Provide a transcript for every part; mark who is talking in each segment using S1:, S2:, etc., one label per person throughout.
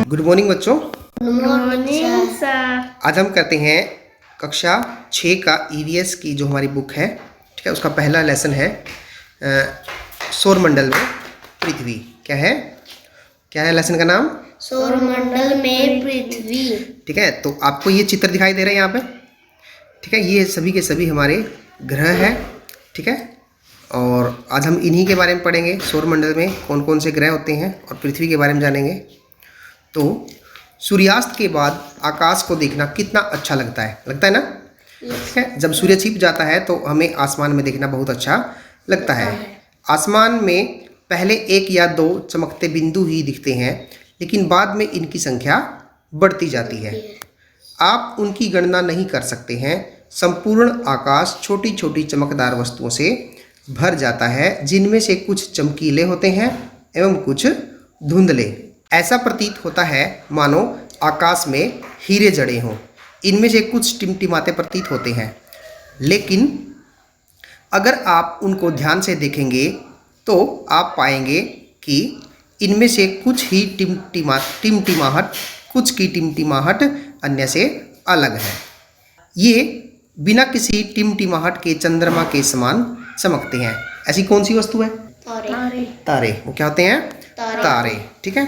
S1: Good morning बच्चों।
S2: Good morning sir.
S1: आज हम करते हैं कक्षा 6 का ईवीएस की जो हमारी बुक है, ठीक है, उसका पहला लेसन है सौरमंडल में पृथ्वी। क्या है लेसन का नाम?
S2: सौरमंडल में पृथ्वी।
S1: ठीक है, तो आपको ये चित्र दिखाई दे रहे हैं यहाँ पे, ठीक है, ये सभी के सभी हमारे ग्रह हैं, ठीक है। और आज हम इन्हीं के बारे में पढ़ेंगे, सौरमंडल में कौन कौन से ग्रह होते हैं और पृथ्वी के बारे में जानेंगे। तो सूर्यास्त के बाद आकाश को देखना कितना अच्छा लगता है ना? ठीक है, जब सूर्य छिप जाता है तो हमें आसमान में देखना बहुत अच्छा लगता है। आसमान में पहले 1 या 2 चमकते बिंदु ही दिखते हैं, लेकिन बाद में इनकी संख्या बढ़ती जाती है। आप उनकी गणना नहीं कर सकते हैं। संपूर्ण आकाश छोटी छोटी चमकदार वस्तुओं से भर जाता है, जिनमें से कुछ चमकीले होते हैं एवं कुछ धुंधले। ऐसा प्रतीत होता है मानो आकाश में हीरे जड़े हों। इनमें से कुछ टिमटिमाते प्रतीत होते हैं, लेकिन अगर आप उनको ध्यान से देखेंगे तो आप पाएंगे कि इनमें से कुछ ही टिमटिमाहट कुछ की टिमटिमाहट अन्य से अलग है। ये बिना किसी टिमटिमाहट के चंद्रमा के समान चमकते हैं। ऐसी कौन सी वस्तु है? तारे। वो क्या होते हैं? तारे। ठीक है,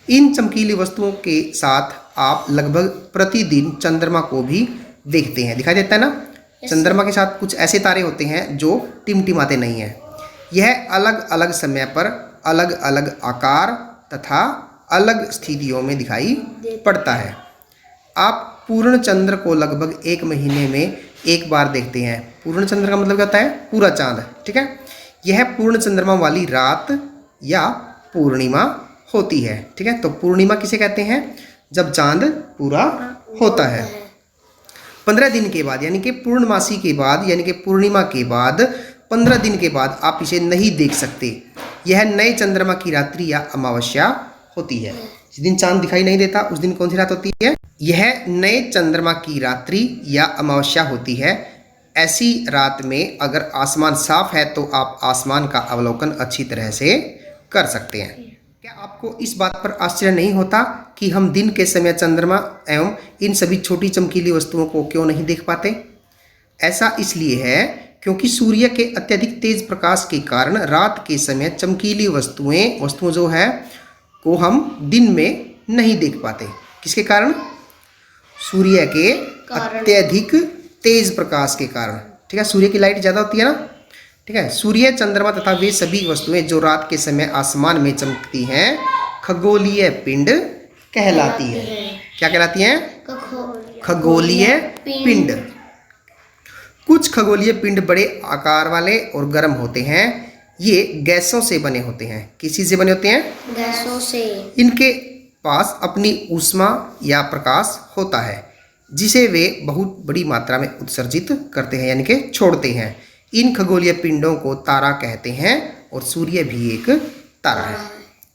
S1: इन चमकीली वस्तुओं के साथ आप लगभग प्रतिदिन चंद्रमा को भी देखते हैं। दिखाई देता है ना? चंद्रमा के साथ कुछ ऐसे तारे होते हैं जो टिमटिमाते नहीं हैं। यह अलग अलग समय पर अलग अलग आकार तथा अलग स्थितियों में दिखाई पड़ता है। आप पूर्ण चंद्र को लगभग 1 महीने में एक बार देखते हैं। पूर्ण चंद्र का मतलब क्या होता है? पूरा चांद। ठीक है, यह पूर्ण चंद्रमा वाली रात या पूर्णिमा होती है। ठीक है, तो पूर्णिमा किसे कहते हैं? जब चांद पूरा होता है। 15 दिन के बाद यानी कि पूर्णमासी के बाद यानी कि पूर्णिमा के बाद 15 दिन के बाद आप इसे नहीं देख सकते। यह नए चंद्रमा की रात्रि या अमावस्या होती है। जिस दिन चांद दिखाई नहीं देता उस दिन कौन सी रात होती है? यह नए चंद्रमा की रात्रि या अमावस्या होती है। ऐसी रात में अगर आसमान साफ है तो आप आसमान का अवलोकन अच्छी तरह से कर सकते हैं। क्या आपको इस बात पर आश्चर्य नहीं होता कि हम दिन के समय चंद्रमा एवं इन सभी छोटी चमकीली वस्तुओं को क्यों नहीं देख पाते? ऐसा इसलिए है क्योंकि सूर्य के अत्यधिक तेज प्रकाश के कारण रात के समय चमकीली वस्तुएं जो है को हम दिन में नहीं देख पाते। किसके कारण? सूर्य के अत्यधिक तेज प्रकाश के कारण। ठीक है, सूर्य की लाइट ज़्यादा होती है ना। ठीक है, सूर्य, चंद्रमा तथा वे सभी वस्तुएं जो रात के समय आसमान में चमकती हैं खगोलीय पिंड कहलाती है। क्या कहलाती हैं? खगोलीय पिंड। कुछ खगोलीय पिंड बड़े आकार वाले और गर्म होते हैं। ये गैसों से बने होते हैं। किस चीज़ से बने होते हैं?
S2: गैसों से।
S1: इनके पास अपनी ऊष्मा या प्रकाश होता है, जिसे वे बहुत बड़ी मात्रा में उत्सर्जित करते हैं यानी कि छोड़ते हैं। इन खगोलीय पिंडों को तारा कहते हैं और सूर्य भी एक तारा है।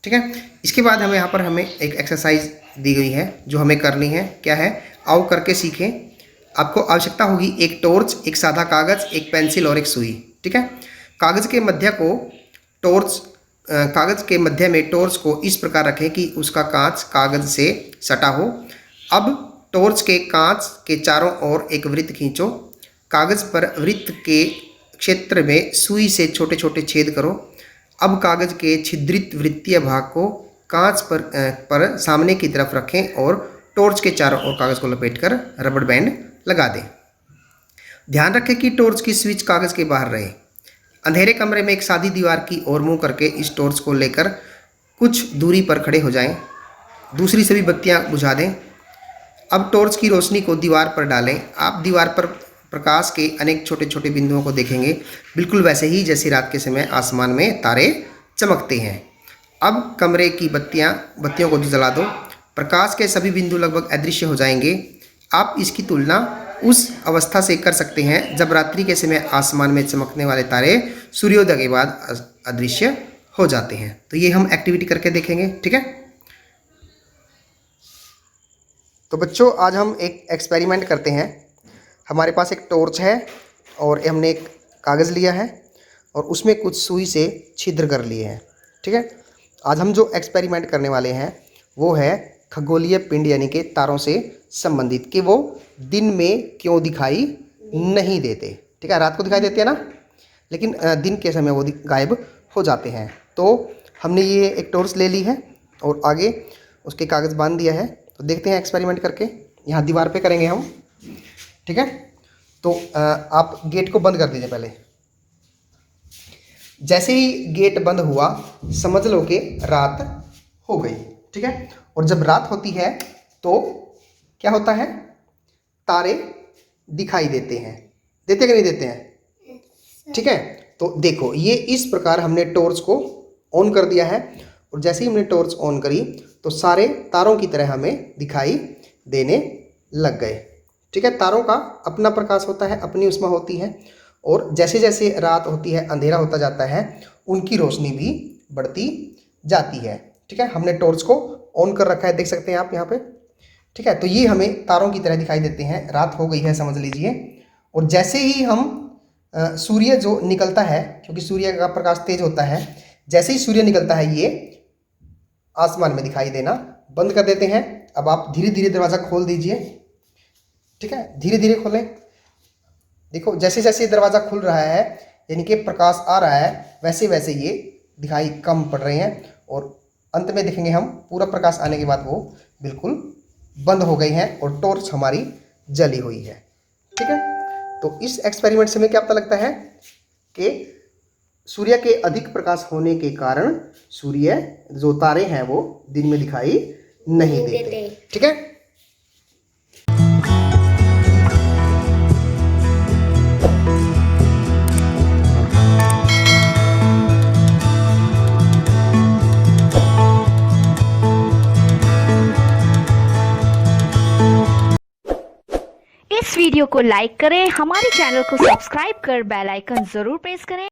S1: ठीक है, इसके बाद हमें एक एक्सरसाइज दी गई है जो हमें करनी है। क्या है? आओ करके सीखें। आपको आवश्यकता होगी एक टॉर्च, एक सादा कागज़, एक पेंसिल और एक सुई। ठीक है, कागज़ के मध्य में टॉर्च को इस प्रकार रखें कि उसका कांच कागज़ से सटा हो। अब टॉर्च के कांच के चारों ओर एक वृत्त खींचो। कागज़ पर वृत्त के क्षेत्र में सुई से छोटे छोटे छेद करो। अब कागज़ के छिद्रित वृत्तीय भाग को कांच पर सामने की तरफ रखें और टॉर्च के चारों ओर कागज़ को लपेटकर रबड़ बैंड लगा दें। ध्यान रखें कि टॉर्च की स्विच कागज़ के बाहर रहे। अंधेरे कमरे में एक सादी दीवार की ओर मुंह करके इस टॉर्च को लेकर कुछ दूरी पर खड़े हो जाएं। दूसरी सभी बत्तियां बुझा दें। अब टॉर्च की रोशनी को दीवार पर डालें। आप दीवार पर प्रकाश के अनेक छोटे छोटे बिंदुओं को देखेंगे, बिल्कुल वैसे ही जैसे रात के समय आसमान में तारे चमकते हैं। अब कमरे की बत्तियों को जला दो। प्रकाश के सभी बिंदु लगभग अदृश्य हो जाएंगे। आप इसकी तुलना उस अवस्था से कर सकते हैं जब रात्रि के समय आसमान में चमकने वाले तारे सूर्योदय के बाद अदृश्य हो जाते हैं। तो ये हम एक्टिविटी करके देखेंगे। ठीक है, तो बच्चों आज हम एक एक्सपेरिमेंट करते हैं। हमारे पास एक टॉर्च है और हमने एक कागज़ लिया है और उसमें कुछ सुई से छिद्र कर लिए हैं। ठीक है, आज हम जो एक्सपेरिमेंट करने वाले हैं वो है खगोलीय पिंड यानी कि तारों से संबंधित, कि वो दिन में क्यों दिखाई नहीं देते। ठीक है, रात को दिखाई देते हैं ना, लेकिन दिन के समय वो गायब हो जाते हैं। तो हमने ये एक टॉर्च ले ली है और आगे उसके कागज़ बांध दिया है। तो देखते हैं एक्सपेरिमेंट करके, यहाँ दीवार पे करेंगे हम। ठीक है, तो आप गेट को बंद कर दीजिए पहले। जैसे ही गेट बंद हुआ समझ लो कि रात हो गई। ठीक है, और जब रात होती है तो क्या होता है, तारे दिखाई देते हैं। देते कि नहीं देते हैं? ठीक है, तो देखो ये इस प्रकार हमने टॉर्च को ऑन कर दिया है और जैसे ही हमने टॉर्च ऑन करी तो सारे तारों की तरह हमें दिखाई देने लग गए। ठीक है, तारों का अपना प्रकाश होता है, अपनी उष्मा होती है और जैसे जैसे रात होती है, अंधेरा होता जाता है, उनकी रोशनी भी बढ़ती जाती है। ठीक है, हमने टॉर्च को ऑन कर रखा है, देख सकते हैं आप यहाँ पे। ठीक है, तो ये हमें तारों की तरह दिखाई देते हैं। रात हो गई है समझ लीजिए, और जैसे ही हम सूर्य जो निकलता है, क्योंकि सूर्य का प्रकाश तेज होता है, जैसे ही सूर्य निकलता है ये आसमान में दिखाई देना बंद कर देते हैं। अब आप धीरे धीरे दरवाज़ा खोल दीजिए। ठीक है, धीरे धीरे खोलें। देखो जैसे जैसे दरवाज़ा खुल रहा है यानी कि प्रकाश आ रहा है, वैसे वैसे ये दिखाई कम पड़ रहे हैं और अंत में देखेंगे हम पूरा प्रकाश आने के बाद वो बिल्कुल बंद हो गई हैं और टॉर्च हमारी जली हुई है। ठीक है, तो इस एक्सपेरिमेंट से हमें क्या पता लगता है कि सूर्य के अधिक प्रकाश होने के कारण सूर्य जो तारे हैं वो दिन में दिखाई नहीं देते। ठीक है,
S3: इस वीडियो को लाइक करें, हमारे चैनल को सब्सक्राइब कर बेल आइकन जरूर प्रेस करें।